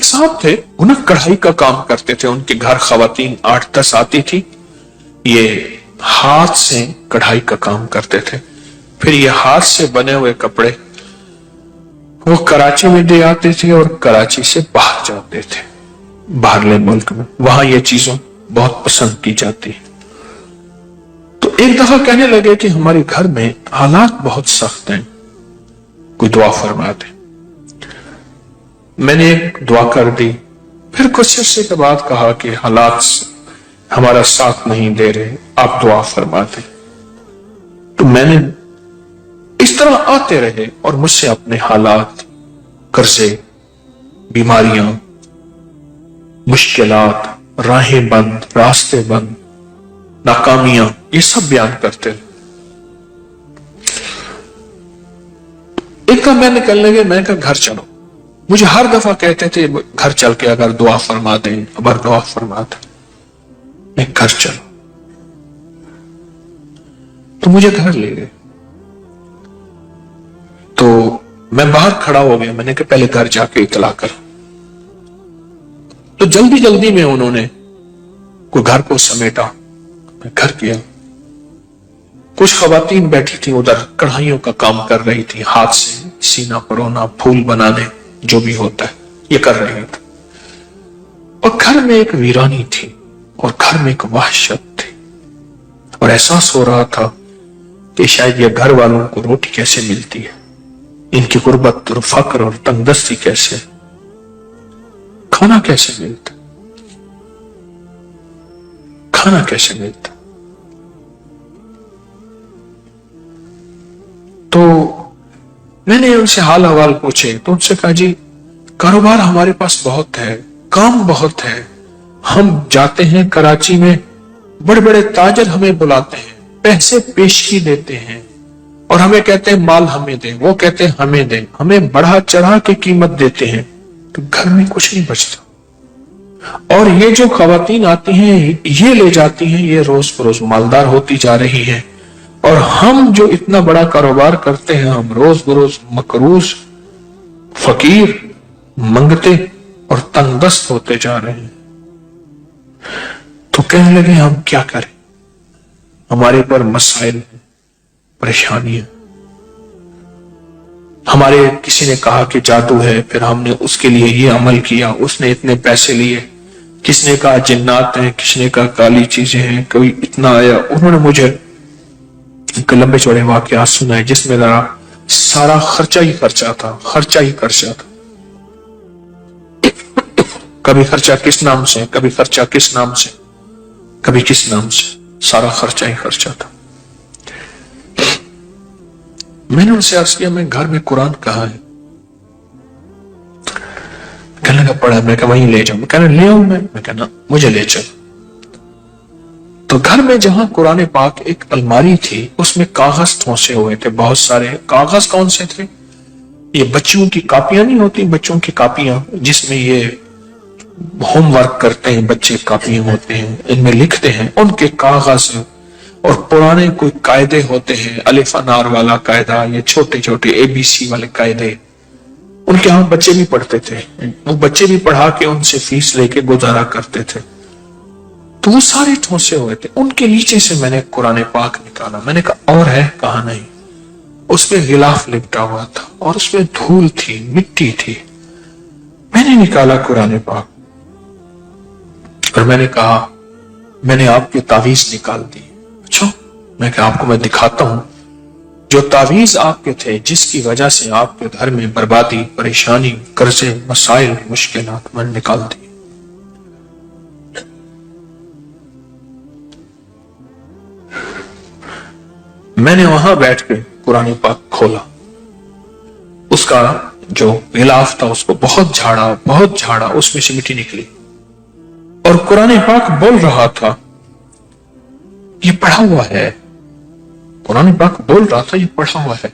ایک صاحب تھے، وہ نا کڑھائی کا کام کرتے تھے، ان کے گھر خواتین 8-10 آتی تھی، یہ ہاتھ سے کڑھائی کا کام کرتے تھے، پھر یہ ہاتھ سے بنے ہوئے کپڑے وہ کراچی میں دے آتے تھے اور کراچی سے باہر جاتے تھے، باہرلے ملک میں، وہاں یہ چیزوں بہت پسند کی جاتی ہے۔ تو ایک دفعہ کہنے لگے کہ ہمارے گھر میں حالات بہت سخت ہیں، کوئی دعا فرما دے۔ میں نے ایک دعا کر دی، پھر کچھ عرصے کے بعد کہا کہ حالات ہمارا ساتھ نہیں دے رہے، آپ دعا فرما دیں۔ تو میں نے اس طرح آتے رہے اور مجھ سے اپنے حالات، قرضے، بیماریاں، مشکلات، راہیں بند، راستے بند، ناکامیاں، یہ سب بیان کرتے رہے۔ ایک دفعہ میں نکلنے گئے، میں نے کہا گھر چلو، مجھے ہر دفعہ کہتے تھے گھر چل کے اگر دعا فرما دیں، اگر دعا فرما دیں، میں گھر چلو، تو مجھے گھر لے گئے۔ تو میں باہر کھڑا ہو گیا، میں نے کہا پہلے گھر جا کے اطلاع کرو۔ تو جلدی جلدی میں انہوں نے کوئی گھر کو سمیٹا، میں گھر گیا۔ کچھ خواتین بیٹھی تھیں ادھر، کڑھائیوں کا کام کر رہی تھی، ہاتھ سے سینہ پرونا، پھول بنانے، جو بھی ہوتا ہے یہ کر رہی تھی۔ اور گھر میں ایک ویرانی تھی اور گھر میں ایک وحشت تھی، اور احساس ہو رہا تھا کہ شاید یہ گھر والوں کو روٹی کیسے ملتی ہے، ان کی غربت اور فقر اور تنگ دستی کیسے، کھانا کیسے ملتا، کھانا کیسے ملتا۔ تو میں نے ان سے حال احوال پوچھے تو ان سے کہا جی کاروبار ہمارے پاس بہت ہے، کام بہت ہے، ہم جاتے ہیں کراچی میں، بڑے بڑے تاجر ہمیں بلاتے ہیں، پیسے پیشگی دیتے ہیں اور ہمیں کہتے ہیں مال ہمیں دیں، وہ کہتے ہیں ہمیں دیں، ہمیں بڑھا چڑھا کے قیمت دیتے ہیں، تو گھر میں کچھ نہیں بچتا۔ اور یہ جو خواتین آتی ہیں یہ لے جاتی ہیں، یہ روز بروز مالدار ہوتی جا رہی ہیں، اور ہم جو اتنا بڑا کاروبار کرتے ہیں ہم روز بروز مقروض، فقیر، منگتے اور تنگ دست ہوتے جا رہے ہیں۔ تو کہنے لگے ہم کیا کریں، ہمارے پر مسائل ہیں، پریشانیاں، ہمارے کسی نے کہا کہ جادو ہے، پھر ہم نے اس کے لیے یہ عمل کیا، اس نے اتنے پیسے لیے، کس نے کہا جنات ہیں، کس نے کہا کالی چیزیں ہیں، کوئی اتنا آیا۔ انہوں نے مجھے لمبے چوڑے واقعات سنائے جس میں ذرا سارا خرچہ ہی خرچہ تھا، خرچہ ہی خرچہ تھا، کبھی خرچہ کس نام سے، کبھی خرچہ کس نام سے، کبھی کس نام سے، سارا خرچہ ہی خرچہ تھا۔ میں نے ان سے عرض کیا میں گھر میں قرآن کہاں ہے؟ کہنے لگا پڑھا، میں کہا وہیں لے جاؤں، کہنے لے آؤں میں کہنا مجھے لے چلو۔ تو گھر میں جہاں قرآن پاک ایک الماری تھی اس میں کاغذ ٹھونسے ہوئے تھے، بہت سارے کاغذ۔ کون سے تھے؟ یہ بچوں کی کاپیاں نہیں ہوتی، بچوں کی کاپیاں جس میں یہ ہوم ورک کرتے ہیں بچے، کاپیاں ہوتے ہیں ان میں لکھتے ہیں، ان کے کاغذ، اور پرانے کوئی قاعدے ہوتے ہیں، الف انار والا قاعدہ، یہ چھوٹے چھوٹے اے بی سی والے قاعدے، ان کے ہاں بچے بھی پڑھتے تھے، وہ بچے بھی پڑھا کے ان سے فیس لے کے گزارا کرتے تھے۔ تو وہ سارے ٹھونسے ہوئے تھے، ان کے نیچے سے میں نے قرآن پاک نکالا، میں نے کہا اور ہے؟ کہا نہیں، اس پہ غلاف لپٹا ہوا تھا اور اس پہ دھول تھی، مٹی تھی۔ میں نے نکالا قرآن پاک اور میں نے کہا میں نے آپ کی تعویذ نکال دی۔ اچھا، میں کہا آپ کو میں دکھاتا ہوں جو تعویذ آپ کے تھے، جس کی وجہ سے آپ کے گھر میں بربادی، پریشانی، قرضے، مسائل، مشکلات، میں نے نکال دی۔ میں نے وہاں بیٹھ کے قرآن پاک کھولا، اس کا جو غلاف تھا اس کو بہت جھاڑا، اس میں سے مٹی نکلی، اور قرآن پاک بول رہا تھا، یہ پڑھا ہوا ہے، قرآن پاک بول رہا تھا یہ پڑھا ہوا ہے۔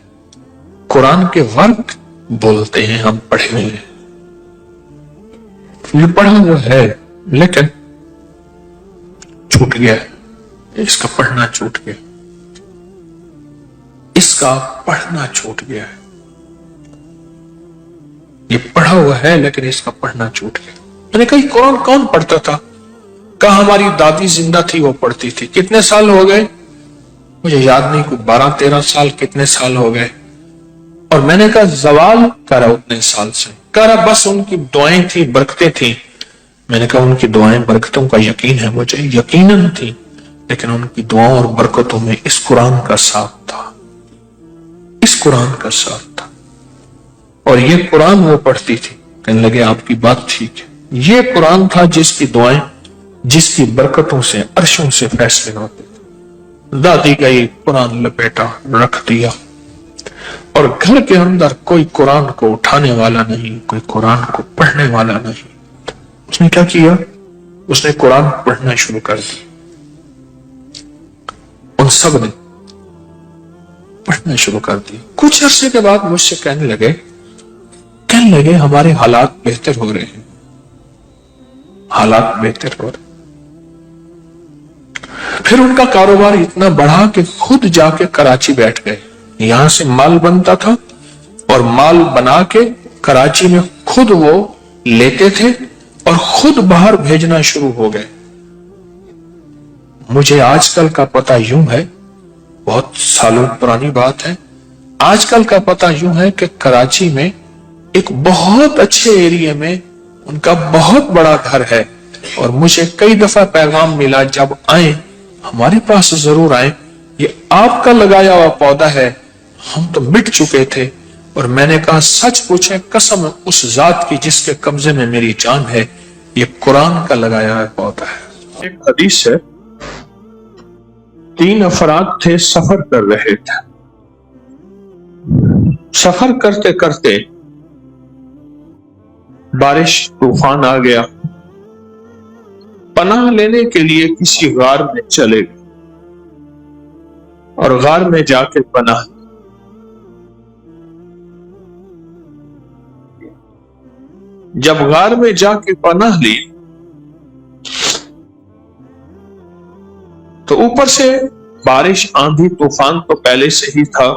قرآن کے ورق بولتے ہیں ہم پڑھے ہوئے ہیں، یہ پڑھا ہوا ہے لیکن چھوٹ گیا، اس کا پڑھنا چھوٹ گیا، اس کا پڑھنا چھوٹ گیا ہے، یہ پڑھا پڑھا ہوا ہے لیکن اس کا پڑھنا چھوٹ گیا۔ میں نے کہا یہ قرآن کون پڑھتا تھا؟ کہا ہماری دادی زندہ تھی وہ پڑھتی تھی۔ کتنے سال ہو گئے؟ مجھے یاد نہیں، کوئی 12-13 سال کتنے سال ہو گئے۔ اور میں نے کہا زوال کرا اتنے سال سے؟ کہہ رہا بس ان کی دعائیں تھی، برکتیں تھیں۔ میں نے کہا ان کی دعائیں برکتوں کا یقین ہے مجھے، یقیناً تھی، لیکن ان کی دعاؤں اور برکتوں میں اس قرآن کا ساتھ تھا، اس قرآن کا ساتھ تھا۔ اور یہ قرآن وہ پڑھتی تھی۔ کہنے لگے آپ کی بات ٹھیک ہے، یہ قرآن تھا جس کی دعائیں، جس کی برکتوں سے عرشوں سے فیصلے ہوتے تھے۔ دادی گئی، قرآن لپیٹا، رکھ دیا، اور گھر کے اندر کوئی قرآن کو اٹھانے والا نہیں، کوئی قرآن کو پڑھنے والا نہیں۔ اس نے کیا کیا؟ اس نے قرآن پڑھنا شروع کر دی۔ ان سب نے پڑھنا شروع کر دی۔ کچھ عرصے کے بعد مجھ سے کہنے لگے ہمارے حالات بہتر ہو رہے ہیں، حالات بہتر ہو رہے۔ پھر ان کا کاروبار اتنا بڑھا کہ خود جا کے کراچی بیٹھ گئے۔ یہاں سے مال بنتا تھا اور مال بنا کے کراچی میں خود وہ لیتے تھے اور خود باہر بھیجنا شروع ہو گئے۔ مجھے آج کل کا پتہ یوں ہے، بہت سالوں پرانی بات ہے، آج کل کا پتہ یوں ہے کہ کراچی میں ایک بہت اچھے ایریے میں ان کا بہت بڑا گھر ہے، اور مجھے کئی دفعہ پیغام ملا جب آئیں ہمارے پاس ضرور آئیں، یہ آپ کا لگایا ہوا پودا ہے، ہم تو مٹ چکے تھے۔ اور میں نے کہا سچ پوچھیں قسم اس ذات کی جس کے قبضے میں میری جان ہے، یہ قرآن کا لگایا ہوا پودا ہے۔ ایک حدیث ہے، 3 افراد تھے، سفر کر رہے تھے۔ سفر کرتے کرتے بارش، طوفان آ گیا، پناہ لینے کے لیے کسی غار میں چلے گئے اور غار میں جا کے پناہ لی۔ جب غار میں جا کے پناہ لی تو اوپر سے بارش، آندھی، طوفان تو پہلے سے ہی تھا،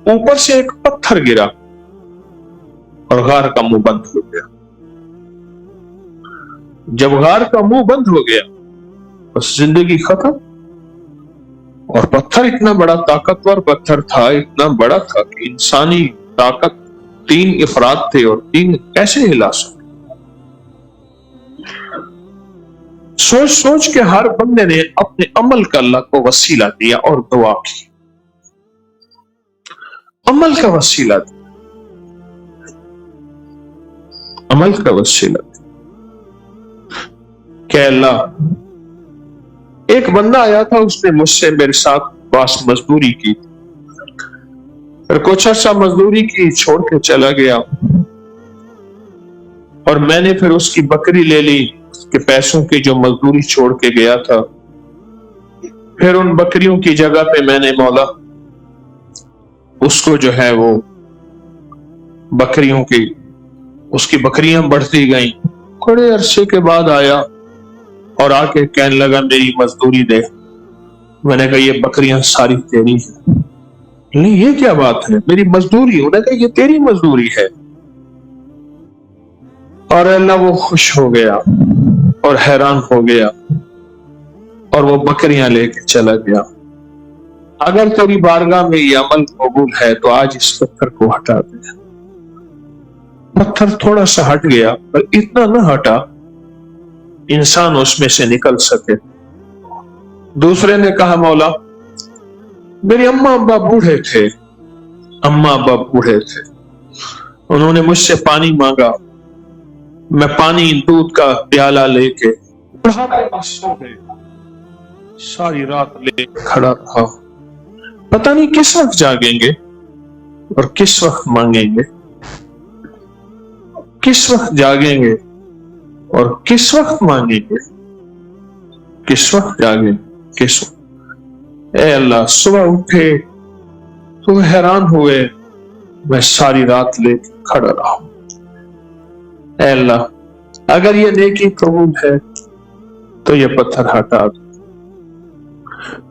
اوپر سے ایک پتھر گرا اور غار کا منہ بند ہو گیا۔ جب غار کا منہ بند ہو گیا بس زندگی ختم۔ اور پتھر اتنا بڑا طاقتور پتھر تھا، اتنا بڑا تھا کہ انسانی طاقت 3 افراد تھے اور 3 کیسے ہلا سکتے۔ سوچ سوچ کے ہر بندے نے اپنے عمل کا اللہ کو وسیلہ دیا اور دعا کی، عمل کا وسیلہ دیا، عمل کا وسیلہ دیا کہ اللہ، ایک بندہ آیا تھا، اس نے مجھ سے میرے ساتھ باس مزدوری کی، پھر کچھ عرصہ مزدوری کی، چھوڑ کے چلا گیا، اور میں نے پھر اس کی بکری لے لی کہ پیسوں کی جو مزدوری چھوڑ کے گیا تھا۔ پھر ان بکریوں کی جگہ پہ میں نے مولا اس کو جو ہے وہ بکریوں کی، اس کی بکریاں بڑھتی گئیں۔ بڑے عرصے کے بعد آیا اور آ کے کہنے لگا میری مزدوری دے۔ میں نے کہا یہ بکریاں ساری تیری ہیں۔ نہیں یہ کیا بات ہے، میری مزدوری؟ انہوں نے کہا یہ تیری مزدوری ہے۔ اور اللہ وہ خوش ہو گیا اور حیران ہو گیا اور وہ بکریاں لے کے چلا گیا۔ اگر تیری بارگاہ میں یہ عمل قبول ہے تو آج اس پتھر کو ہٹا دے۔ پتھر تھوڑا سا ہٹ گیا پر اتنا نہ ہٹا انسان اس میں سے نکل سکے۔ دوسرے نے کہا مولا میری اماں ابا بوڑھے تھے، اماں ابا بوڑھے تھے، انہوں نے مجھ سے پانی مانگا، میں پانی دودھ کا پیالہ لے کے سو گئے، ساری رات لے کھڑا رہا، پتہ نہیں کس وقت جاگیں گے اور کس وقت مانگیں گے، کس وقت جاگیں گے اور کس وقت مانگیں گے، کس وقت جاگیں، کس وقت۔ اے اللہ، صبح اٹھے تو حیران ہوئے، میں ساری رات لے کے کھڑا رہا ہوں۔ اے اللہ اگر یہ نیکی قبول ہے تو یہ پتھر ہٹا دو۔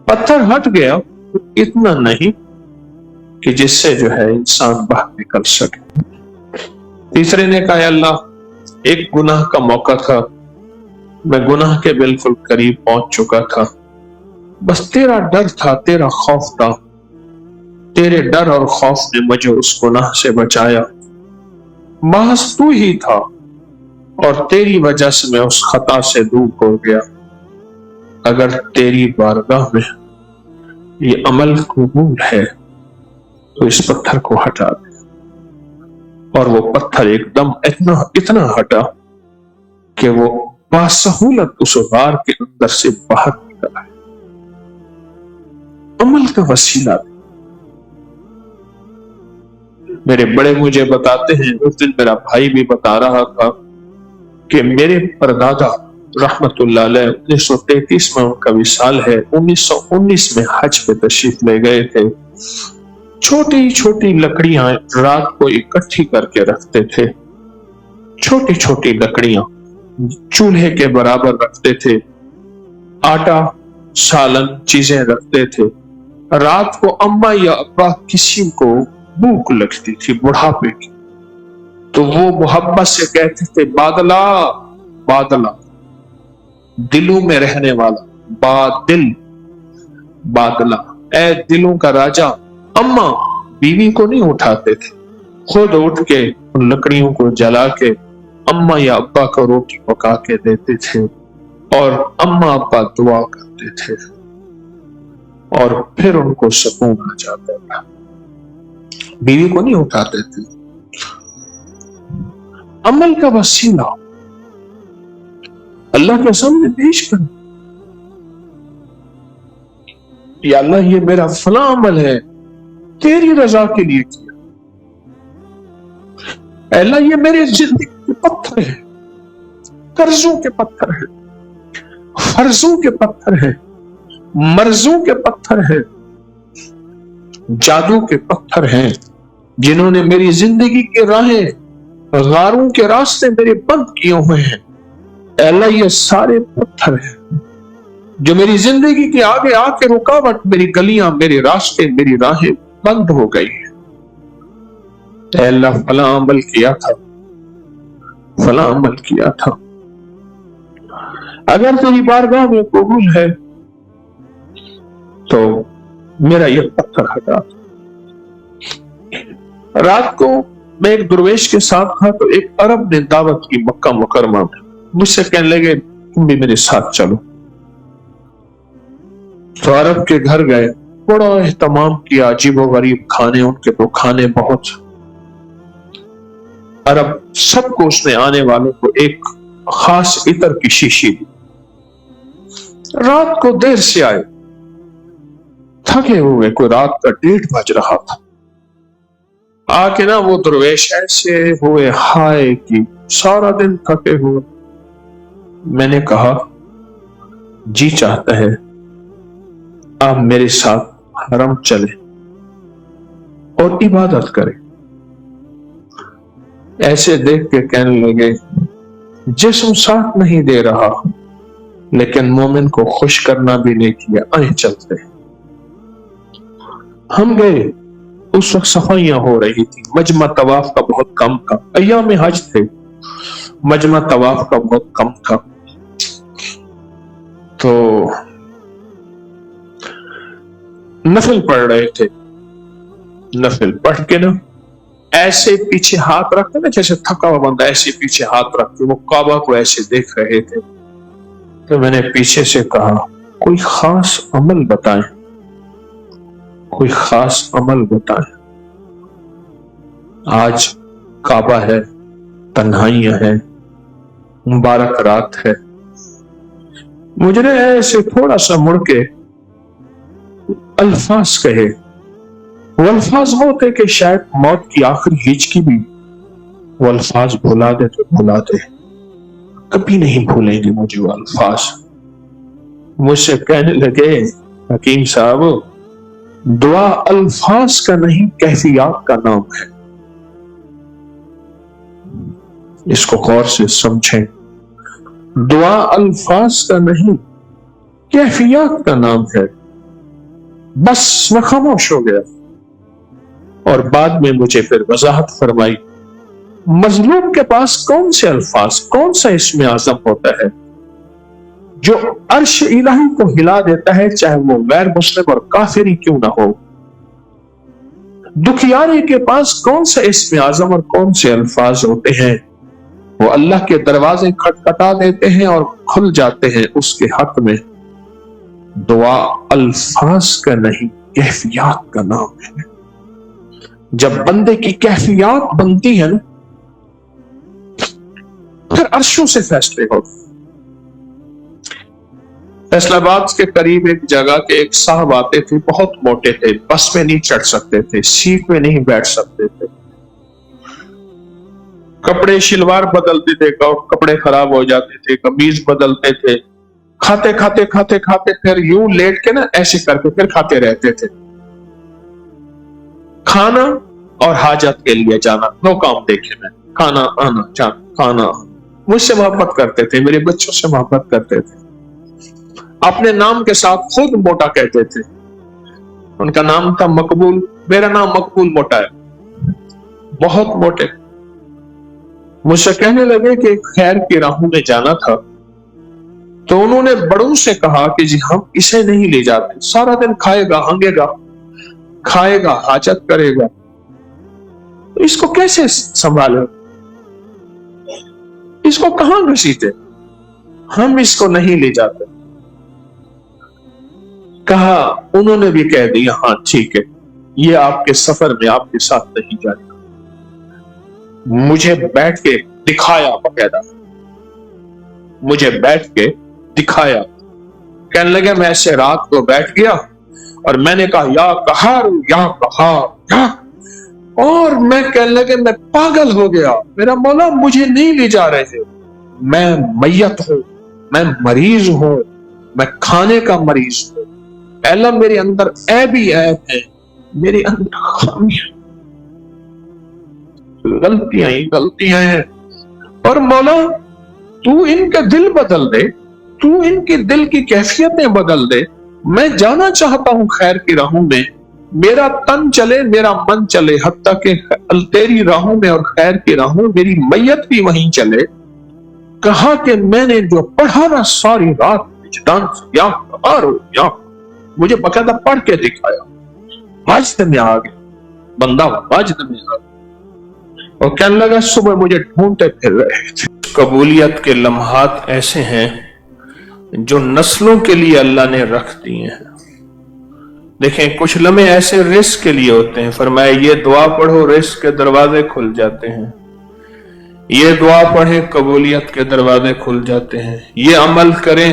پتھر ہٹ گیا، اتنا نہیں کہ جس سے جو ہے انسان باہر نکل سکے۔ تیسرے نے کہا اللہ ایک گناہ کا موقع تھا، میں گناہ کے بالکل قریب پہنچ چکا تھا، بس تیرا ڈر تھا، تیرا خوف تھا، تیرے ڈر اور خوف نے مجھے اس گناہ سے بچایا، محض تو ہی تھا اور تیری وجہ سے میں اس خطا سے دور ہو گیا، اگر تیری بارگاہ میں یہ عمل قبول ہے تو اس پتھر کو ہٹا دے۔ اور وہ پتھر ایک دم اتنا ہٹا کہ وہ باسہولت اس غار کے اندر سے باہر نکلا ہے۔ عمل کا وسیلہ میرے بڑے مجھے بتاتے ہیں، اس دن میرا بھائی بھی بتا رہا تھا کہ میرے پردادا رحمت اللہ علیہ 1933 میں ان کا وصال ہے، 1919 میں حج پہ تشریف لے گئے تھے، چھوٹی چھوٹی لکڑیاں رات کو اکٹھی کر کے رکھتے تھے، چھوٹی چھوٹی لکڑیاں چولہے کے برابر رکھتے تھے، آٹا سالن چیزیں رکھتے تھے، رات کو اماں یا ابا کسی کو بھوک لگتی تھی بڑھاپے کی تو وہ محبت سے کہتے تھے بادلہ بادلہ، دلوں میں رہنے والا، بادل بادلہ، اے دلوں کا راجا۔ اماں بیوی کو نہیں اٹھاتے تھے، خود اٹھ کے ان لکڑیوں کو جلا کے اماں یا ابا کو روٹی پکا کے دیتے تھے اور اماں ابا دعا کرتے تھے اور پھر ان کو سکون آ جاتا تھا، بیوی کو نہیں اٹھاتے تھے۔ عمل کا وسیلہ اللہ کے سامنے پیش کر، یا اللہ یہ میرا فلاں عمل ہے، تیری رضا کے لیے کیا، اے اللہ یہ میرے زندگی کے پتھر ہے، قرضوں کے پتھر ہے، فرضوں کے پتھر ہے، مرضوں کے پتھر ہے، جادو کے پتھر ہیں، جنہوں نے میری زندگی کے راہیں، غاروں کے راستے میرے بند کیے ہوئے ہیں، اے اللہ یہ سارے پتھر ہیں جو میری زندگی کے آگے آ کے رکاوٹ، میری گلیاں، میرے راستے، میری راہیں بند ہو گئی ہیں، اے اللہ فلاں عمل کیا تھا، فلاں عمل کیا تھا، اگر تیری بارگاہ میں قبول ہے تو میرا یہ پتھر ہٹا۔ رات کو میں ایک درویش کے ساتھ تھا تو ایک عرب نے دعوت کی مکہ مکرمہ میں، مجھ سے کہنے لگے تم بھی میرے ساتھ چلو، تو عرب کے گھر گئے، بڑا اہتمام کیا، عجیب و غریب کھانے، ان کے تو کھانے بہت، عرب سب کو اس نے آنے والوں کو ایک خاص عطر کی شیشی دی، رات کو دیر سے آئے، تھکے ہوئے، کوئی رات کا 1:30 بج رہا تھا، آ کے نا وہ درویش ایسے ہوئے ہائے کی سارا دن تھکے ہوئے۔ میں نے کہا جی چاہتا ہے آپ میرے ساتھ حرم چلیں اور عبادت کریں۔ ایسے دیکھ کے کہنے لگے جسم ساتھ نہیں دے رہا لیکن مومن کو خوش کرنا بھی نہیں کیا، آئیں چلتے۔ ہم گئے، اس وقت صفائیاں ہو رہی تھی، مجمع طواف کا بہت کم تھا، ایام حج تھے، مجمع طواف کا بہت کم تھا، تو نفل پڑھ رہے تھے، نفل پڑھ کے نا ایسے پیچھے ہاتھ رکھتے نا، جیسے تھکا ہوا بندہ ایسے پیچھے ہاتھ رکھتے، وہ کعبہ کو ایسے دیکھ رہے تھے، تو میں نے پیچھے سے کہا کوئی خاص عمل بتائیں، کوئی خاص عمل بتائیں، آج کعبہ ہے، تنہائیاں ہیں، مبارک رات ہے۔ مجھے ایسے تھوڑا سا مڑ کے الفاظ کہے، وہ الفاظ ہوتے کہ شاید موت کی آخری ہچکی بھی وہ الفاظ بھلا دے تو بھلا دے، کبھی نہیں بھولیں گے مجھے وہ الفاظ۔ مجھ سے کہنے لگے حکیم صاحب دعا الفاظ کا نہیں کیفیات کا نام ہے، اس کو غور سے سمجھیں، دعا الفاظ کا نہیں کیفیات کا نام ہے۔ بس میں خاموش ہو گیا اور بعد میں مجھے پھر وضاحت فرمائی مظلوم کے پاس کون سے الفاظ، کون سا اسم اعظم ہوتا ہے جو عرش الہی کو ہلا دیتا ہے، چاہے وہ غیر مسلم اور کافر ہی کیوں نہ ہو؟ دکھیارے کے پاس کون سا اسم اعظم اور کون سے الفاظ ہوتے ہیں وہ اللہ کے دروازے کھٹکھٹا دیتے ہیں اور کھل جاتے ہیں اس کے حق میں؟ دعا الفاظ کا نہیں، کیفیات کا نام ہے۔ جب بندے کی کیفیات بنتی ہے نا، پھر عرشوں سے فیصلے ہوتے۔ فیصلہ آباد کے قریب ایک جگہ کے ایک صاحب آتے تھے، بہت موٹے تھے، بس میں نہیں چڑھ سکتے تھے، سیٹ میں نہیں بیٹھ سکتے تھے، کپڑے شلوار بدلتے تھے، کپڑے خراب ہو جاتے تھے، قمیض بدلتے تھے، کھاتے کھاتے کھاتے کھاتے پھر یوں لیٹ کے نا ایسے کر کے پھر کھاتے رہتے تھے۔ کھانا اور حاجت کے لیے جانا، دو کام دیکھے میں، کھانا آنا جانا، کھانا آنا۔ مجھ سے محبت کرتے تھے، میرے بچوں سے محبت کرتے تھے، اپنے نام کے ساتھ خود موٹا کہتے تھے۔ ان کا نام تھا مقبول، میرا نام مقبول موٹا ہے، بہت موٹے۔ مجھ سے کہنے لگے کہ خیر کی راہوں میں جانا تھا، تو انہوں نے بڑوں سے کہا کہ جی ہم اسے نہیں لے جاتے، سارا دن کھائے گا، ہنگے گا، کھائے گا، حاجت کرے گا، اس کو کیسے سنبھالے، اس کو کہاں گھسیٹے، ہم اس کو نہیں لے جاتے۔ کہا، انہوں نے بھی کہہ دیا ہاں ٹھیک ہے، یہ آپ کے سفر میں آپ کے ساتھ نہیں جائے گا۔ مجھے بیٹھ کے دکھایا، باقاعدہ مجھے بیٹھ کے دکھایا، کہنے لگے میں ایسے رات کو بیٹھ گیا اور میں نے کہا یا قہار یا قہار یا، اور میں کہنے لگے میں پاگل ہو گیا، میرا مولا مجھے نہیں لے جا رہے، میں میت ہوں، میں مریض ہوں، میں کھانے کا مریض ہوں، اللہ میرے اندر عیب ہی عیب ہے، میرے اندر خامیاں، غلطیاں ہی غلطیاں ہیں، اور مولا تو ان کے دل بدل دے، تو ان کے دل کی کیفیتیں بدل دے، میں جانا چاہتا ہوں خیر کی راہوں میں، میرا تن چلے، میرا من چلے، حتیٰ کہ تیری راہوں میں اور خیر کی راہوں میری میت بھی وہیں چلے۔ کہا کہ میں نے جو پڑھا نا ساری رات وجدان سے، یا قہار یا، مجھے باقاعدہ پڑھ کے دکھایا، واجد میں آ گیا، بندہ واجد میں آ گیا، اور کہنے لگا صبح مجھے ڈھونڈتے پھر رہے تھے۔ قبولیت کے لمحات ایسے ہیں جو نسلوں کے لیے اللہ نے رکھ دیے ہیں۔ دیکھیں کچھ لمحے ایسے رزق کے لیے ہوتے ہیں، فرمایا یہ دعا پڑھو رزق کے دروازے کھل جاتے ہیں، یہ دعا پڑھیں قبولیت کے دروازے کھل جاتے ہیں، یہ عمل کریں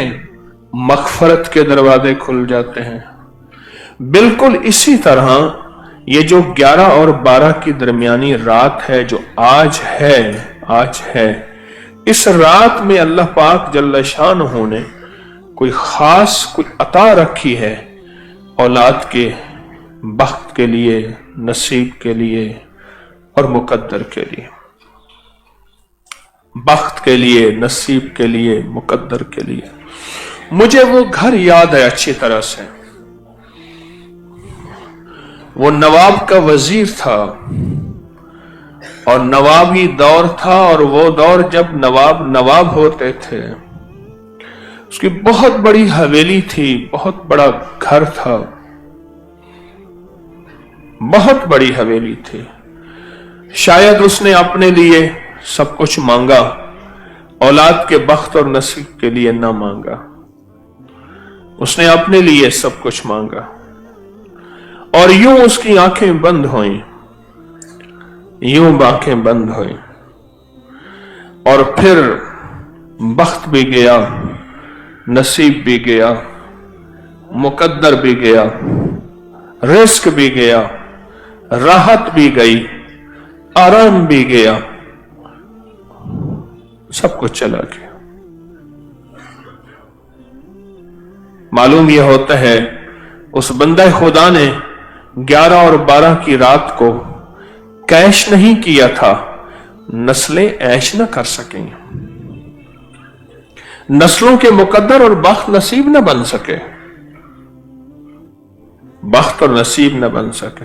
مغفرت کے دروازے کھل جاتے ہیں۔ بالکل اسی طرح یہ جو 11 اور 12 کی درمیانی رات ہے جو آج ہے، اس رات میں اللہ پاک جل شانہ نے کوئی خاص کوئی عطا رکھی ہے اولاد کے، بخت کے لیے، نصیب کے لیے اور مقدر کے لیے، بخت کے لیے، نصیب کے لیے، مقدر کے لیے۔ مجھے وہ گھر یاد ہے اچھی طرح سے، وہ نواب کا وزیر تھا اور نوابی دور تھا، اور وہ دور جب نواب ہوتے تھے، اس کی بہت بڑی حویلی تھی، بہت بڑا گھر تھا، بہت بڑی حویلی تھی۔ شاید اس نے اپنے لیے سب کچھ مانگا، اولاد کے بخت اور نصیب کے لیے نہ مانگا، اس نے اپنے لیے سب کچھ مانگا، اور یوں اس کی آنکھیں بند ہوئیں، یوں آنکھیں بند ہوئیں، اور پھر بخت بھی گیا، نصیب بھی گیا، مقدر بھی گیا، رزق بھی گیا، راحت بھی گئی، آرام بھی گیا، سب کچھ چلا گیا۔ معلوم یہ ہوتا ہے اس بندہ خدا نے 11 اور 12 کی رات کو کیش نہیں کیا تھا، نسلیں عیش نہ کر سکیں، نسلوں کے مقدر اور بخت نصیب نہ بن سکے، بخت اور نصیب نہ بن سکے۔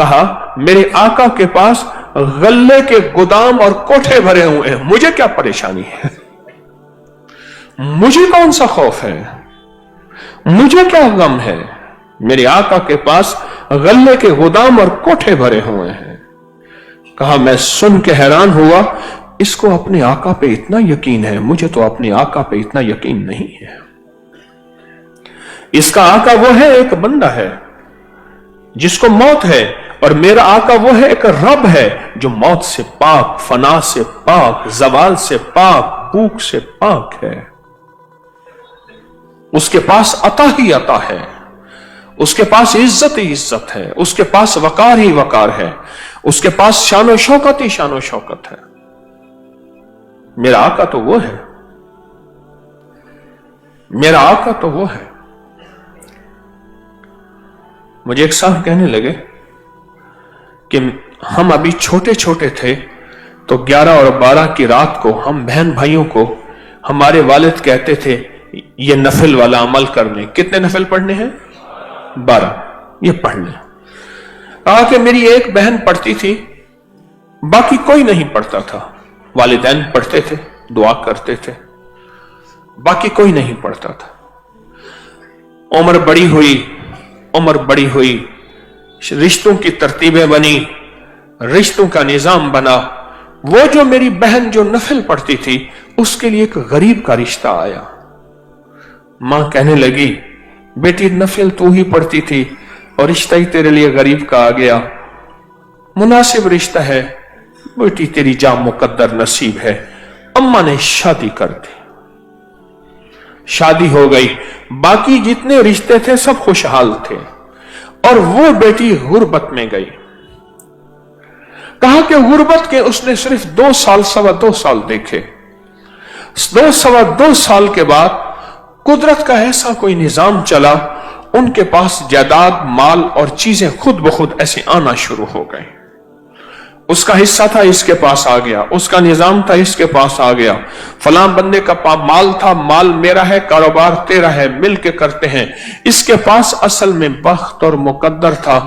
کہا میرے آقا کے پاس غلے کے گودام اور کوٹھے بھرے ہوئے ہیں، مجھے کیا پریشانی ہے، مجھے کون سا خوف ہے، مجھے کیا غم ہے، میرے آقا کے پاس غلے کے گودام اور کوٹھے بھرے ہوئے ہیں۔ کہا میں سن کے حیران ہوا، اس کو اپنے آقا پہ اتنا یقین ہے، مجھے تو اپنے آقا پہ اتنا یقین نہیں ہے۔ اس کا آقا وہ ہے، ایک بندہ ہے جس کو موت ہے، اور میرا آقا وہ ہے، ایک رب ہے جو موت سے پاک، فنا سے پاک، زوال سے پاک، بھوک سے پاک ہے۔ اس کے پاس عطا ہی عطا ہے، اس کے پاس عزت ہی عزت ہے، اس کے پاس وقار ہی وقار ہے، اس کے پاس شان و شوکت ہی شان و شوکت ہے۔ میرا آقا تو وہ ہے، میرا آقا تو وہ ہے۔ مجھے ایک صاحب کہنے لگے کہ ہم ابھی چھوٹے چھوٹے تھے تو 11 اور 12 کی رات کو ہم بہن بھائیوں کو ہمارے والد کہتے تھے یہ نفل والا عمل کرنے۔ کتنے نفل پڑھنے ہیں؟ 12، یہ پڑھنے۔ کہا کہ میری ایک بہن پڑھتی تھی، باقی کوئی نہیں پڑھتا تھا۔ والدین پڑھتے تھے، دعا کرتے تھے، باقی کوئی نہیں پڑھتا تھا۔ عمر بڑی ہوئی، رشتوں کی ترتیبیں بنی، رشتوں کا نظام بنا۔ وہ جو میری بہن جو نفل پڑھتی تھی اس کے لیے ایک غریب کا رشتہ آیا۔ ماں کہنے لگی بیٹی نفل تو ہی پڑھتی تھی اور رشتہ ہی تیرے لیے غریب کا آ گیا، مناسب رشتہ ہے بیٹی، تیری جاں مقدر نصیب ہے۔ اماں نے شادی کر دی، شادی ہو گئی، باقی جتنے رشتے تھے سب خوشحال تھے، اور وہ بیٹی غربت میں گئی۔ کہا کہ غربت کے اس نے صرف 2 سال، 2.25 سال دیکھے۔ 2.25 سال کے بعد قدرت کا ایسا کوئی نظام چلا، ان کے پاس جائیداد، مال اور چیزیں خود بخود ایسے آنا شروع ہو گئے۔ اس کا حصہ تھا اس کے پاس آ گیا، اس کا نظام تھا اس کے پاس آ گیا، فلاں بندے کا مال تھا، مال میرا ہے، کاروبار تیرا ہے، مل کے کرتے ہیں۔ اس کے پاس اصل میں بخت اور مقدر تھا،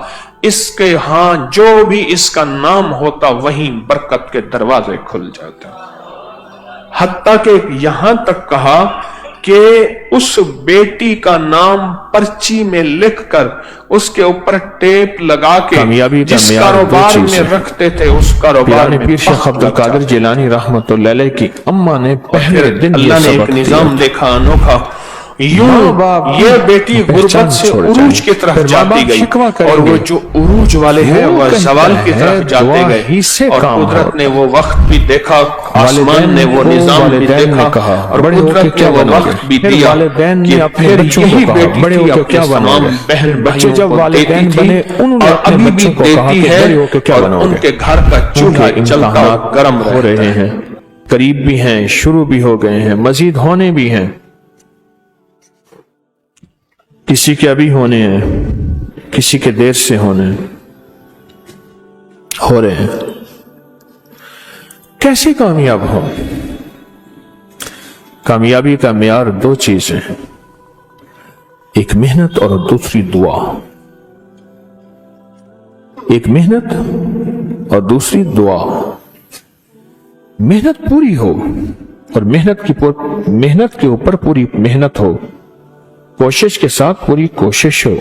اس کے ہاں جو بھی اس کا نام ہوتا وہیں برکت کے دروازے کھل جاتے، حتیٰ کہ یہاں تک کہا کہ اس بیٹی کا نام پرچی میں لکھ کر اس کے اوپر ٹیپ لگا کے جس کاروبار میں رکھتے تھے اس کاروبار میں پیر شیخ عبد القادر جیلانی رحمت اللہ علیہ کی اماں نے پہلے دن اللہ نے ایک نظام دیکھا انوکھا، یوں یہ بیٹی غربت سے عروج کی طرف جاتی گئی، اور وہ جو عروج والے ہیں وہ زوال کی طرف جاتے گئے، اور قدرت نے وہ وقت بھی دیکھا، آسمان نے وہ نظام بھی دیکھا، اور قدرت نے وہ وقت بھی دیا کہ پھر یہی بیٹی تھی اپنے تمام بہن بھائیوں کو دیتی تھی، اور ابھی بھی دیتی ہے، اور ان کے گھر کا چولہا چلتا گرم ہو رہے ہیں، قریب بھی ہیں، شروع بھی ہو گئے ہیں، مزید ہونے بھی ہیں، کسی کے ابھی ہونے ہیں، کسی کے دیر سے ہونے ہو رہے ہیں۔ کیسے کامیاب ہو؟ کامیابی کا معیار 2 چیزیں ہیں، ایک محنت اور دوسری دعا۔ ایک محنت اور دوسری دعا۔ محنت پوری ہو، اور محنت کے اوپر پوری محنت ہو، کوشش کے ساتھ پوری کوشش ہو،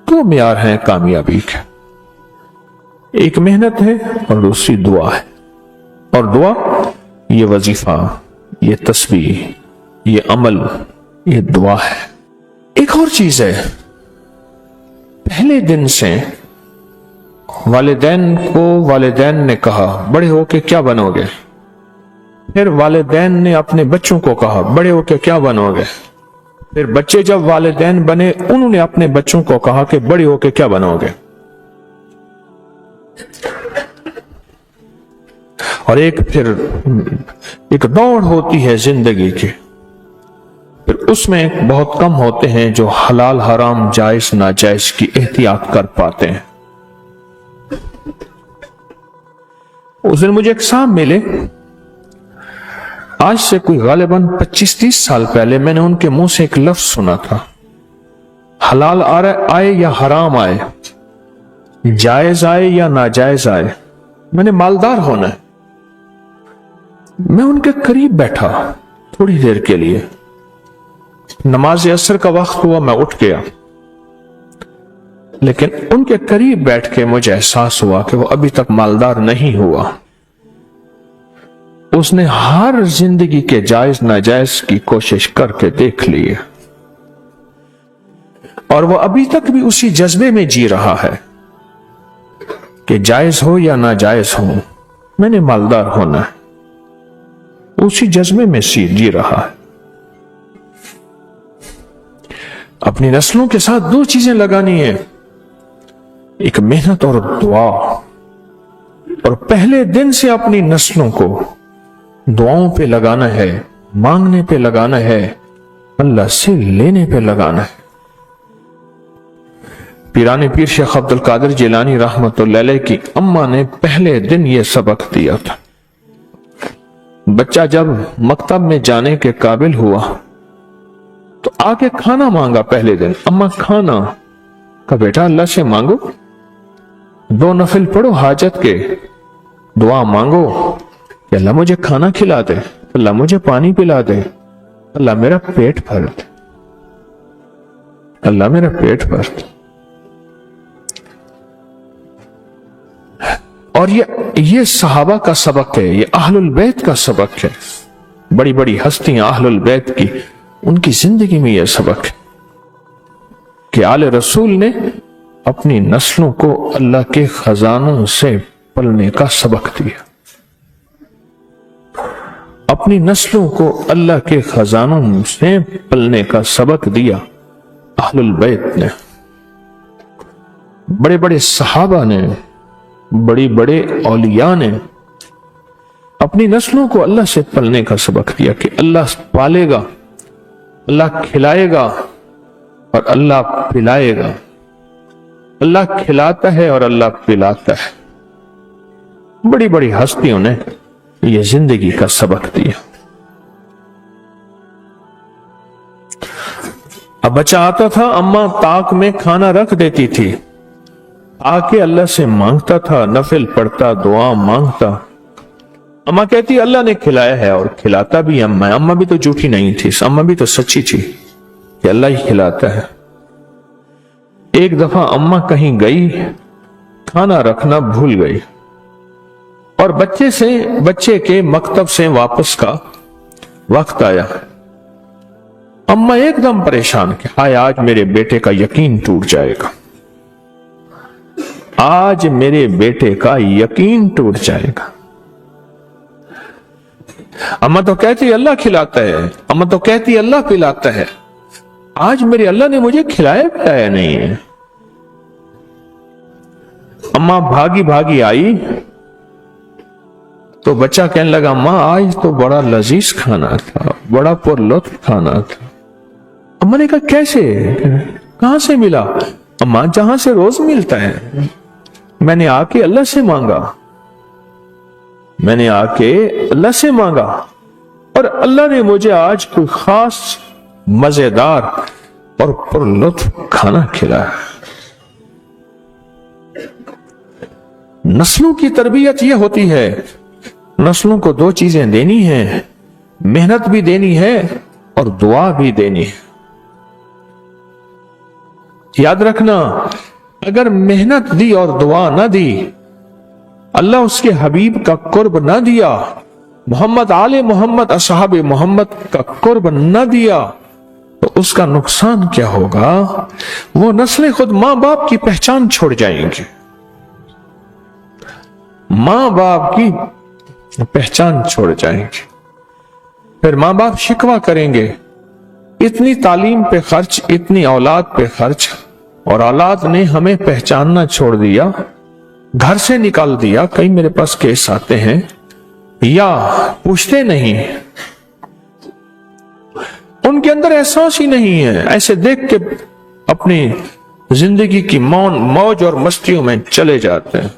2 معیار ہیں کامیابی کے، ایک محنت ہے اور دوسری دعا ہے۔ اور دعا یہ وظیفہ، یہ تسبیح، یہ عمل، یہ دعا ہے۔ ایک اور چیز ہے، پہلے دن سے والدین نے کہا بڑے ہو کے کیا بنو گے، پھر والدین نے اپنے بچوں کو کہا بڑے ہو کے کیا بنو گے، پھر بچے جب والدین بنے انہوں نے اپنے بچوں کو کہا کہ بڑے ہو کے کیا بنو گے۔ اور ایک دوڑ ہوتی ہے زندگی کی، پھر اس میں بہت کم ہوتے ہیں جو حلال حرام جائز ناجائز کی احتیاط کر پاتے ہیں۔ اس دن مجھے ایک صاحب ملے، آج سے کوئی غالباً 25-30 سال پہلے میں نے ان کے منہ سے ایک لفظ سنا تھا، حلال آئے یا حرام آئے، جائز آئے یا ناجائز آئے، میں نے مالدار ہونا ہے۔ میں ان کے قریب بیٹھا تھوڑی دیر کے لیے، نماز عصر کا وقت ہوا، میں اٹھ گیا، لیکن ان کے قریب بیٹھ کے مجھے احساس ہوا کہ وہ ابھی تک مالدار نہیں ہوا۔ اس نے ہر زندگی کے جائز ناجائز کی کوشش کر کے دیکھ لی ہے، اور وہ ابھی تک بھی اسی جذبے میں جی رہا ہے کہ جائز ہو یا ناجائز ہو میں نے مالدار ہونا ہے، اسی جذبے میں جی رہا ہے۔ اپنی نسلوں کے ساتھ دو چیزیں لگانی ہیں، ایک محنت اور دعا، اور پہلے دن سے اپنی نسلوں کو دعاؤں پہ لگانا ہے، مانگنے پہ لگانا ہے، اللہ سے لینے پہ لگانا ہے۔ پیران پیر شیخ عبد القادر جیلانی رحمت اللہ علیہ کی اماں نے پہلے دن یہ سبق دیا تھا۔ بچہ جب مکتب میں جانے کے قابل ہوا تو آ کے کھانا مانگا پہلے دن، اماں کھانا، کہا بیٹا اللہ سے مانگو، 2 نفل پڑھو حاجت کے، دعا مانگو کہ اللہ مجھے کھانا کھلا دے، اللہ مجھے پانی پلا دے، اللہ میرا پیٹ بھر دے، اللہ میرا پیٹ بھر دے۔ اور یہ صحابہ کا سبق ہے، یہ اہل البیت کا سبق ہے، بڑی بڑی ہستیاں اہل البیت کی، ان کی زندگی میں یہ سبق ہے کہ آل رسول نے اپنی نسلوں کو اللہ کے خزانوں سے پلنے کا سبق دیا، اپنی نسلوں کو اللہ کے خزانوں سے پلنے کا سبق دیا اہل البیت نے۔ بڑے بڑے صحابہ نے، بڑی بڑے اولیاء نے اپنی نسلوں کو اللہ سے پلنے کا سبق دیا کہ اللہ پالے گا، اللہ کھلائے گا اور اللہ پلائے گا، اللہ کھلاتا ہے اور اللہ پلاتا ہے۔ بڑی بڑی ہستیوں نے یہ زندگی کا سبق دیا۔ اب بچہ آتا تھا، اماں طاق میں کھانا رکھ دیتی تھی، آ کے اللہ سے مانگتا تھا، نفل پڑھتا، دعا مانگتا، اماں کہتی اللہ نے کھلایا ہے، اور کھلاتا بھی اماں بھی تو جھوٹی نہیں تھی، اماں بھی تو سچی تھی کہ اللہ ہی کھلاتا ہے۔ ایک دفعہ اماں کہیں گئی، کھانا رکھنا بھول گئی، اور بچے کے مکتب سے واپس کا وقت آیا، اماں ایک دم پریشان کہ ہائے آج میرے بیٹے کا یقین ٹوٹ جائے گا، آج میرے بیٹے کا یقین ٹوٹ جائے گا۔ اماں تو کہتی اللہ کھلاتا ہے، اماں تو کہتی اللہ پلاتا ہے، آج میرے اللہ نے مجھے کھلایا پلایا نہیں ہے۔ اماں بھاگی بھاگی آئی تو بچہ کہنے لگا ماں آج تو بڑا لذیذ کھانا تھا، بڑا پر لطف کھانا تھا۔ اماں نے کہا کیسے، کہاں سے ملا؟ اماں جہاں سے روز ملتا ہے، میں نے آ کے اللہ سے مانگا، میں نے آ کے اللہ سے مانگا، اور اللہ نے مجھے آج کوئی خاص مزیدار اور پر لطف کھانا کھلایا۔ نسلوں کی تربیت یہ ہوتی ہے، نسلوں کو 2 چیزیں دینی ہیں، محنت بھی دینی ہے اور دعا بھی دینی ہے۔ یاد رکھنا، اگر محنت دی اور دعا نہ دی، اللہ اس کے حبیب کا قرب نہ دیا، محمد آل محمد اصحاب محمد کا قرب نہ دیا، تو اس کا نقصان کیا ہوگا؟ وہ نسلیں خود ماں باپ کی پہچان چھوڑ جائیں گے، ماں باپ کی پہچان چھوڑ جائیں گے، پھر ماں باپ شکوہ کریں گے، اتنی تعلیم پہ خرچ، اتنی اولاد پہ خرچ، اور اولاد نے ہمیں پہچاننا چھوڑ دیا، گھر سے نکال دیا۔ کئی میرے پاس کیس آتے ہیں، یا پوچھتے نہیں، ان کے اندر احساس ہی نہیں ہے، ایسے دیکھ کے اپنی زندگی کی موج اور مستیوں میں چلے جاتے ہیں۔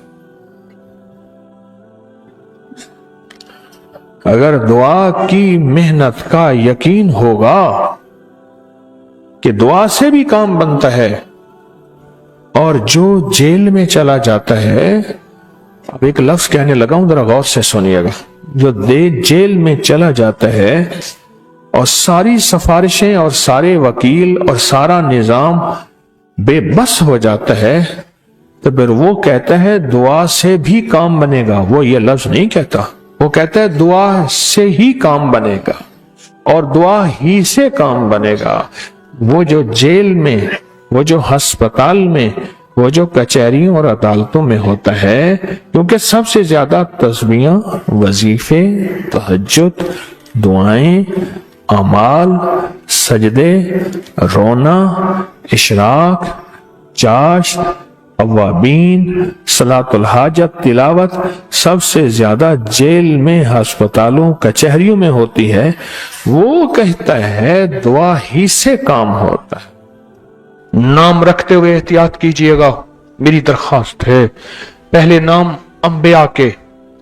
اگر دعا کی محنت کا یقین ہوگا کہ دعا سے بھی کام بنتا ہے. اور جو جیل میں چلا جاتا ہے، اب ایک لفظ کہنے لگا ہوں، ذرا غور سے سنیے گا. جو جیل میں چلا جاتا ہے اور ساری سفارشیں اور سارے وکیل اور سارا نظام بے بس ہو جاتا ہے، تو پھر وہ کہتا ہے دعا سے بھی کام بنے گا. وہ یہ لفظ نہیں کہتا، وہ کہتا ہے دعا سے ہی کام بنے گا اور دعا ہی سے کام بنے گا. وہ جو جیل میں، وہ جو ہسپتال میں، وہ جو کچہریوں اور عدالتوں میں ہوتا ہے، کیونکہ سب سے زیادہ تسبیحاں، وظیفے، تہجد، دعائیں، اعمال، سجدے، رونا، اشراق، چاشت، اوابین، صلاۃ الحاجت، تلاوت، سب سے زیادہ جیل میں، ہسپتالوں، کچہریوں میں ہوتی ہے. وہ کہتا ہے دعا ہی سے کام ہوتا ہے. نام رکھتے ہوئے احتیاط کیجئے گا، میری درخواست ہے. پہلے نام انبیاء کے،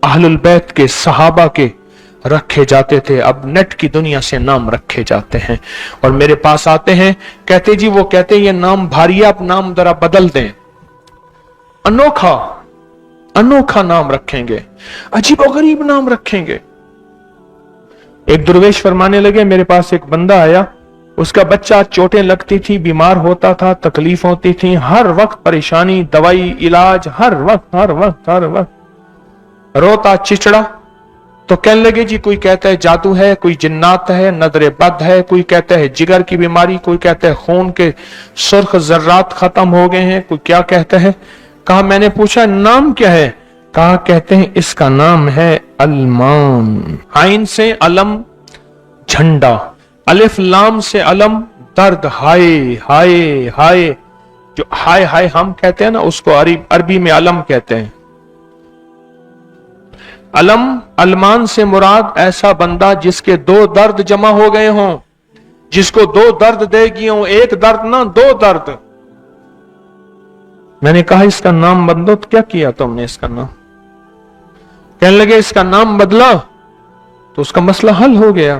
اہل البیت کے، صحابہ کے رکھے جاتے تھے، اب نیٹ کی دنیا سے نام رکھے جاتے ہیں. اور میرے پاس آتے ہیں، کہتے جی وہ کہتے ہیں یہ نام بھاری ہے، اب نام ذرا بدل دیں، انوکھا نام رکھیں گے، عجیب و غریب نام رکھیں گے. ایک درویش فرمانے لگے، میرے پاس ایک بندہ آیا، اس کا بچہ چوٹیں لگتی تھی، بیمار ہوتا تھا، تکلیف ہوتی تھی، ہر وقت پریشانی، دوائی، علاج، ہر وقت روتا چچڑا. تو کہنے لگے جی کوئی کہتا ہے جادو ہے، کوئی جنات ہے، نظر بد ہے، کوئی کہتا ہے جگر کی بیماری، کوئی کہتا ہے خون کے سرخ ذرات ختم ہو گئے ہیں، کوئی کیا کہتا ہے. کہا میں نے پوچھا نام کیا ہے؟ کہا کہتے ہیں اس کا نام ہے المان. عین سے علم جھنڈا، الف لام سے علم درد، ہائے ہائے ہائے. جو ہائے ہائے ہم کہتے ہیں نا، اس کو عربی میں علم کہتے ہیں. علم، المان سے مراد ایسا بندہ جس کے دو درد جمع ہو گئے ہوں، جس کو دو درد دے گی ہوں، ایک درد نہ دو درد. میں نے کہا اس کا نام بدلو. تو کیا کیا تم نے اس کا نام؟ کہنے لگے اس کا نام بدلا تو اس کا مسئلہ حل ہو گیا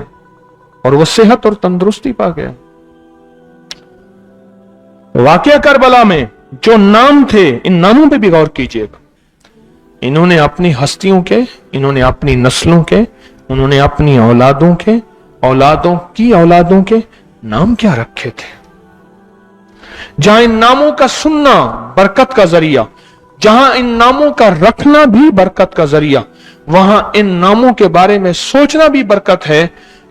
اور وہ صحت اور تندرستی پا گیا. واقعہ کربلا میں جو نام تھے، ان ناموں پہ بھی غور کیجئے گا. انہوں نے اپنی ہستیوں کے، انہوں نے اپنی نسلوں کے، انہوں نے اپنی اولادوں کے، اولادوں کی اولادوں کے نام کیا رکھے تھے. جہاں ان ناموں کا سننا برکت کا ذریعہ، جہاں ان ناموں کا رکھنا بھی برکت کا ذریعہ، وہاں ان ناموں کے بارے میں سوچنا بھی برکت ہے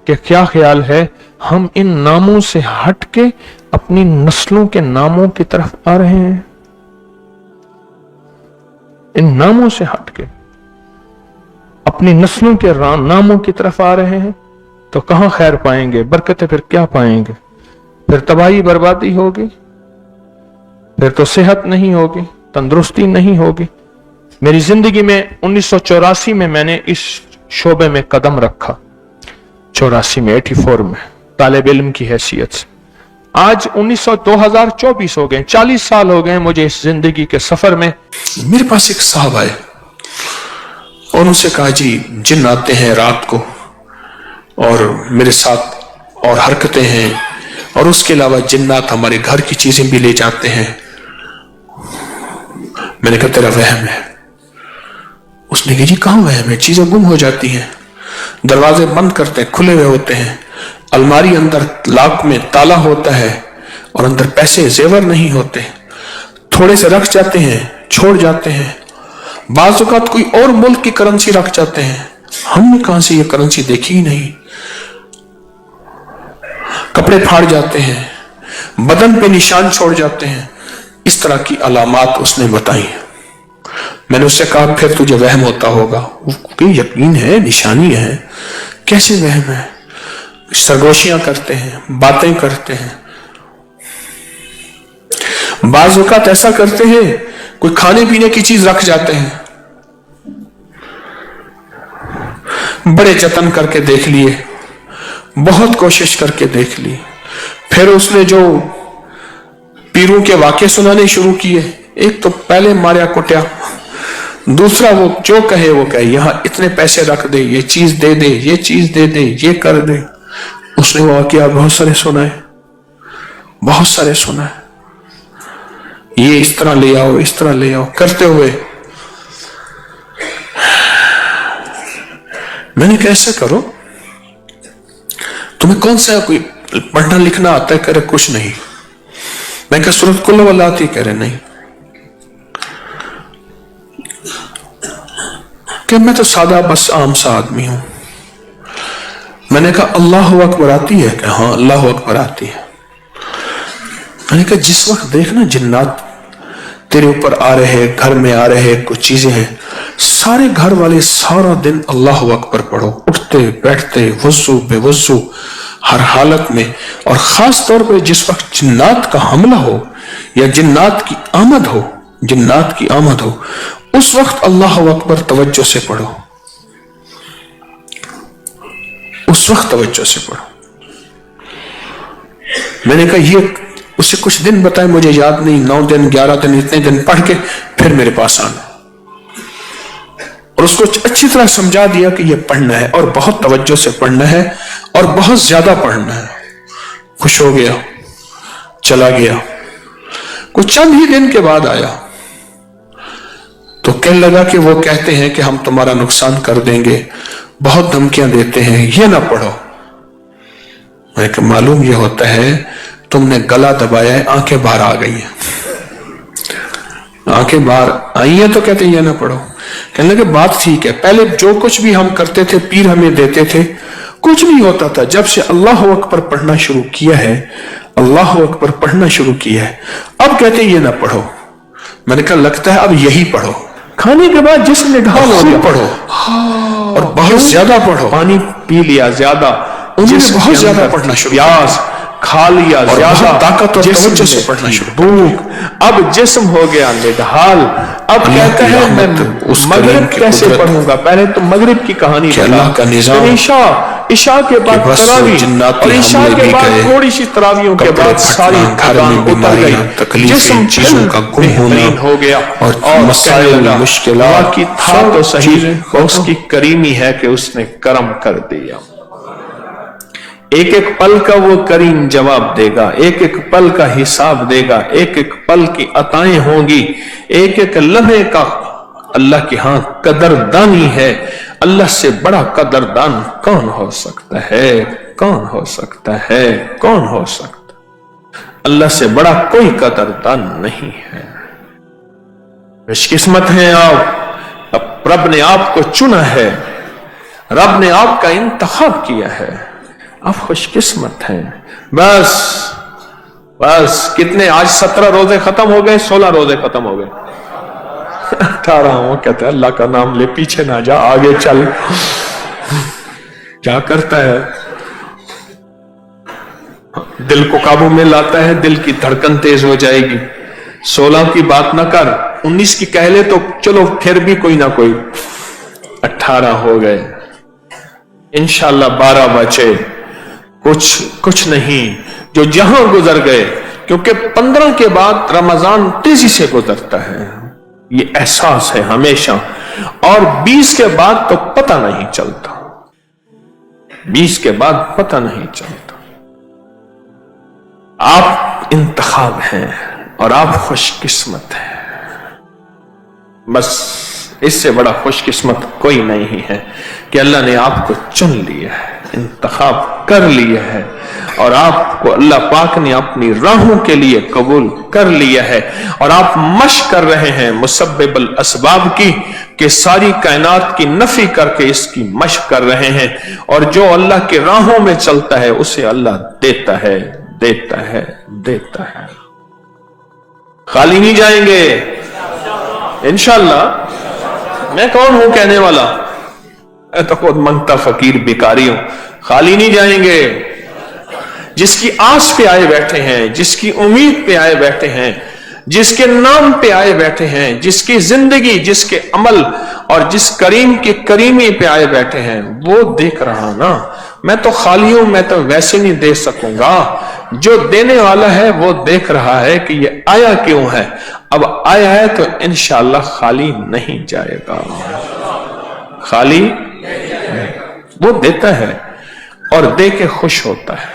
کہ کیا خیال ہے ہم ان ناموں سے ہٹ کے اپنی نسلوں کے ناموں کی طرف آ رہے ہیں. ان ناموں سے ہٹ کے اپنی نسلوں کے ناموں کی طرف آ رہے ہیں تو کہاں خیر پائیں گے، برکتیں پھر کیا پائیں گے؟ پھر تباہی بربادی ہوگی، پھر تو صحت نہیں ہوگی، تندرستی نہیں ہوگی. میری زندگی میں 1984 میں نے اس شعبے میں قدم رکھا، 84 میں 84 میں طالب علم کی حیثیت سے. آج 2024 ہو گئے، 40 سال ہو گئے مجھے اس زندگی کے سفر میں. میرے پاس ایک صاحب آئے اور ان سے کہا جی جن آتے ہیں رات کو اور میرے ساتھ اور حرکتیں ہیں، اور اس کے علاوہ جنات ہمارے گھر کی چیزیں بھی لے جاتے ہیں. میں نے کہا تیرا وہم ہے. اس نے کہا جی کہاں وہم ہے، چیزیں گم ہو جاتی ہیں، دروازے بند کرتے ہیں کھلے ہوئے ہوتے ہیں، الماری اندر لاک میں تالا ہوتا ہے اور اندر پیسے زیور نہیں ہوتے، تھوڑے سے رکھ جاتے ہیں چھوڑ جاتے ہیں، بعض اوقات کوئی اور ملک کی کرنسی رکھ جاتے ہیں، ہم نے کہاں سے یہ کرنسی دیکھی ہی نہیں. کپڑے پھاڑ جاتے ہیں، بدن پہ نشان چھوڑ جاتے ہیں. اس طرح کی علامات اس نے بتائی. میں نے اس سے کہا پھر تجھے وہم ہوتا ہوگا. کہ یقین ہے، نشانی ہے، کیسے وہم ہے؟ سرگوشیاں کرتے ہیں، باتیں کرتے ہیں. بعض اوقات ایسا کرتے ہیں کوئی کھانے پینے کی چیز رکھ جاتے ہیں، بڑے جتن کر کے دیکھ لیے، بہت کوشش کر کے دیکھ لی. پھر اس نے جو پیروں کے واقعے سنانے شروع کیے، ایک تو پہلے ماریا کٹیا، دوسرا وہ جو کہے وہ کہے، یہاں اتنے پیسے رکھ دے، یہ چیز دے دے، یہ چیز دے دے، یہ کر دے. اس نے واقعہ بہت سارے سنائے. بہت سارے سنا ہے، یہ اس طرح لے آؤ، اس طرح لے آؤ کرتے ہوئے میں نے کہا ایسا کرو، تمہیں کون سا کوئی پڑھنا لکھنا آتا ہے؟ کہہ رہے کچھ نہیں۔ میں کہا سورۃ قل هو اللہ آتی؟ کہہ رہے نہیں۔ کہ میں تو سادہ بس عام سا آدمی ہوں۔ میں نے کہا اللہ اکبر آتی ہے؟ کہ ہاں اللہ اکبر آتی ہے۔ میں نے کہا جس وقت دیکھنا جنات تیرے اوپر آ رہے، گھر میں آ رہے، کچھ چیزیں ہیں، سارے گھر والے سارا دن اللہ اکبر پڑھو، اٹھتے بیٹھتے، وضو بے وضو، ہر حالت میں، اور خاص طور پہ جس وقت جنات کا حملہ ہو یا جنات کی آمد ہو، جنات کی آمد ہو، اس وقت اللہ اکبر توجہ سے پڑھو، اس وقت توجہ سے پڑھو۔ میں نے کہا یہ اسے کچھ دن بتائے، مجھے یاد نہیں، 9 دن 11 دن اتنے دن پڑھ کے پھر میرے پاس آنا، اور اس کو اچھی طرح سمجھا دیا کہ یہ پڑھنا ہے اور بہت توجہ سے پڑھنا ہے اور بہت زیادہ پڑھنا ہے۔ خوش ہو گیا، چلا گیا۔ کچھ چند ہی دن کے بعد آیا تو کہنے لگا کہ وہ کہتے ہیں کہ ہم تمہارا نقصان کر دیں گے، بہت دھمکیاں دیتے ہیں، یہ نہ پڑھو۔ میں کہ معلوم یہ ہوتا ہے تم نے گلا دبایا ہے، آنکھیں باہر آ گئی ہیں، آنکھیں باہر آئی ہیں تو کہتے ہیں یہ نہ پڑھو۔ کہنے لگے بات ٹھیک ہے، پہلے جو کچھ بھی ہم کرتے تھے پیر ہمیں دیتے تھے، کچھ نہیں ہوتا تھا، جب سے اللہ اکبر پڑھنا شروع کیا ہے، اللہ اکبر پڑھنا شروع کیا ہے، اب کہتے ہیں یہ نہ پڑھو۔ میں نے کہا لگتا ہے اب یہی پڑھو، کھانے کے بعد جسم نے ڈھال ہو گیا، پڑھو اور بہت زیادہ پڑھو۔ پانی پی لیا زیادہ، انہوں نے جسم بہت کے زیادہ اندر پڑھنا شروع پیاس کھا لیا اور زیادہ، بہت طاقت اور جسم توجہ سے میں پڑھنا شروع بھوک، اب جسم ہو گیا نڈھال۔ اب اللہ کہتا کی ہے میں رحمت، اس کلیم مغرب کی کیسے قدرت، پڑھوں گا؟ پہلے تو مغرب کی کہانی کہ اللہ کا نظام، پھر عشاء کے بعد بس تراویح، جناتی اور عشاء حملے کے بھی بعد گئے، تھوڑی سی تراویحوں کے کپڑے بعد ساری پھٹنا، گھر تھکان میں اتر بیماریاں، گئی، تکلیفیں، جسم چیزوں کا گم ہونا بہترین ہو گیا، اور مسائل، کہنے لگا مشکلات، واقعی تھا سب تو صحیح، چیزیں اس کی کریمی ہے کہ اس نے کرم کر دیا۔ ایک ایک پل کا وہ کریم جواب دے گا، ایک ایک پل کا حساب دے گا، ایک ایک پل کی عطائیں ہوں گی، ایک ایک لمحے کا اللہ کے ہاں قدردانی ہے۔ اللہ سے بڑا قدردان کون ہو سکتا ہے؟ کون ہو سکتا ہے؟ کون ہو سکتا؟ اللہ سے بڑا کوئی قدردان نہیں ہے۔ خوش قسمت ہیں آپ، اب رب نے آپ کو چنا ہے، رب نے آپ کا انتخاب کیا ہے، آپ خوش قسمت ہیں۔ بس کتنے آج 17 روزے ختم ہو گئے، 16 روزے ختم ہو گئے، 18 ہوں، کہتے ہیں اللہ کا نام لے، پیچھے نہ جا، آگے چل۔ کیا کرتا ہے؟ دل کو قابو میں لاتا ہے، دل کی دھڑکن تیز ہو جائے گی۔ 16 کی بات نہ کر، 19 کی کہہ لے تو چلو پھر بھی کوئی نہ کوئی، 18 ہو گئے، انشاءاللہ 12 بچے، کچھ نہیں، جو جہاں گزر گئے، کیونکہ 15 کے بعد رمضان تیزی سے گزرتا ہے، یہ احساس ہے ہمیشہ، اور 20 کے بعد تو پتہ نہیں چلتا، 20 کے بعد پتہ نہیں چلتا۔ آپ انتخاب ہیں اور آپ خوش قسمت ہیں، بس اس سے بڑا خوش قسمت کوئی نہیں ہے کہ اللہ نے آپ کو چن لیا ہے، انتخاب کر لیا ہے، اور آپ کو اللہ پاک نے اپنی راہوں کے لیے قبول کر لیا ہے، اور آپ مشق کر رہے ہیں مسبب الاسباب کی، کہ ساری کائنات کی نفی کر کے اس کی مشق کر رہے ہیں، اور جو اللہ کے راہوں میں چلتا ہے اسے اللہ دیتا ہے، دیتا ہے، دیتا ہے۔ خالی نہیں جائیں گے انشاءاللہ۔ میں کون ہوں کہنے والا؟ میں تو خود منگتا فقیر بیکاری ہوں۔ خالی نہیں جائیں گے۔ جس کی آس پہ آئے بیٹھے ہیں، جس کی امید پہ آئے بیٹھے ہیں، جس کے نام پہ آئے بیٹھے ہیں، جس کی زندگی، جس کے عمل اور جس کریم کی کریمی پہ آئے بیٹھے ہیں، وہ دیکھ رہا نا۔ میں تو خالی ہوں، میں تو ویسے نہیں دے سکوں گا۔ جو دینے والا ہے وہ دیکھ رہا ہے کہ یہ آیا کیوں ہے، اب آیا ہے تو انشاءاللہ خالی نہیں جائے گا، خالی وہ دیتا ہے اور دے کے خوش ہوتا ہے۔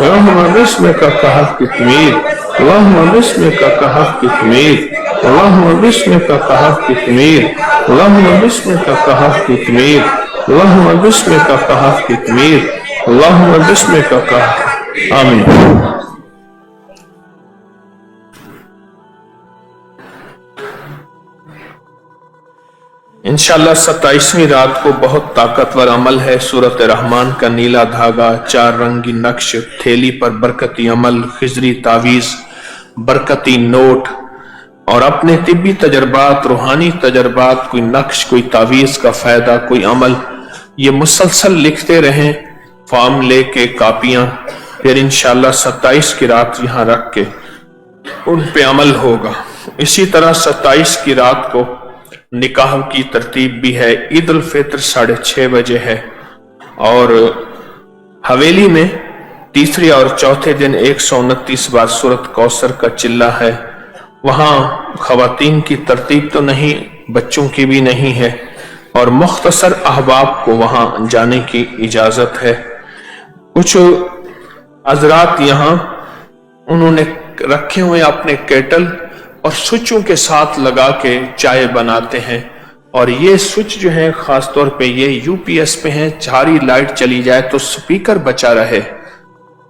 اللهم باسمك كهف كتمير اللهم باسمك كهف كتمير اللهم باسمك كهف كتمير اللهم باسمك كهف كتمير اللهم باسمك كهف كتمير اللهم باسمك كهف. آمین. انشاءاللہ 27ویں رات کو بہت طاقتور عمل ہے. سورۃ رحمان کا نیلا دھاگا، 4 رنگی نقش، تھیلی پر برکتی عمل، خضری تعویذ، برکتی نوٹ اور اپنے طبی تجربات، روحانی تجربات، کوئی نقش، کوئی تعویذ کا فائدہ، کوئی عمل، یہ مسلسل لکھتے رہیں. فارم لے کے، کاپیاں، پھر انشاءاللہ 27 کی رات یہاں رکھ کے ان پہ عمل ہوگا. اسی طرح 27 کی رات کو نکاح کی ترتیب بھی ہے. عید الفطر 6:30 بجے ہے اور حویلی میں تیسری اور چوتھے دن 129 بار سورۃ کوثر کا چلہ ہے. وہاں خواتین کی ترتیب تو نہیں، بچوں کی بھی نہیں ہے، اور مختصر احباب کو وہاں جانے کی اجازت ہے. کچھ حضرات یہاں انہوں نے رکھے ہوئے اپنے کیٹل اور سوئچوں کے ساتھ لگا کے چائے بناتے ہیں، اور یہ سوئچ جو ہے خاص طور پہ یہ یو پی ایس پہ ہیں. ساری لائٹ چلی جائے تو سپیکر بچا رہے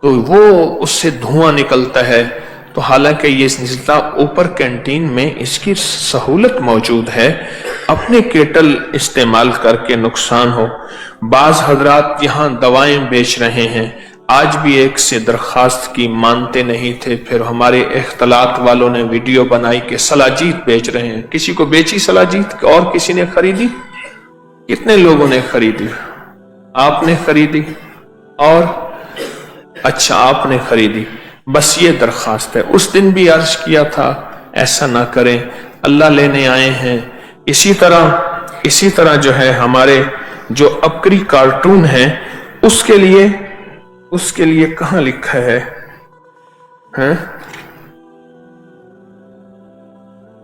تو وہ اس سے دھواں نکلتا ہے. تو حالانکہ یہ نزلتا اوپر کینٹین میں اس کی سہولت موجود ہے، اپنے کیٹل استعمال کر کے نقصان ہو. بعض حضرات یہاں دوائیں بیچ رہے ہیں. آج بھی ایک سے درخواست کی، مانتے نہیں تھے، پھر ہمارے اختلاط والوں نے ویڈیو بنائی کہ سلاجیت بیچ رہے ہیں. کسی کو بیچی سلاجیت اور کسی نے خریدی؟ کتنے لوگوں نے خریدی؟ آپ نے خریدی؟ اور اچھا آپ نے خریدی. بس یہ درخواست ہے. اس دن بھی عرض کیا تھا ایسا نہ کریں، اللہ لینے آئے ہیں. اسی طرح جو ہے ہمارے جو عبقری کارٹون ہیں اس کے لیے کہاں لکھا ہے؟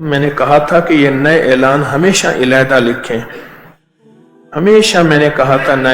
میں نے کہا تھا کہ یہ نئے اعلان ہمیشہ علیحدہ لکھیں. ہمیشہ میں نے کہا تھا نئے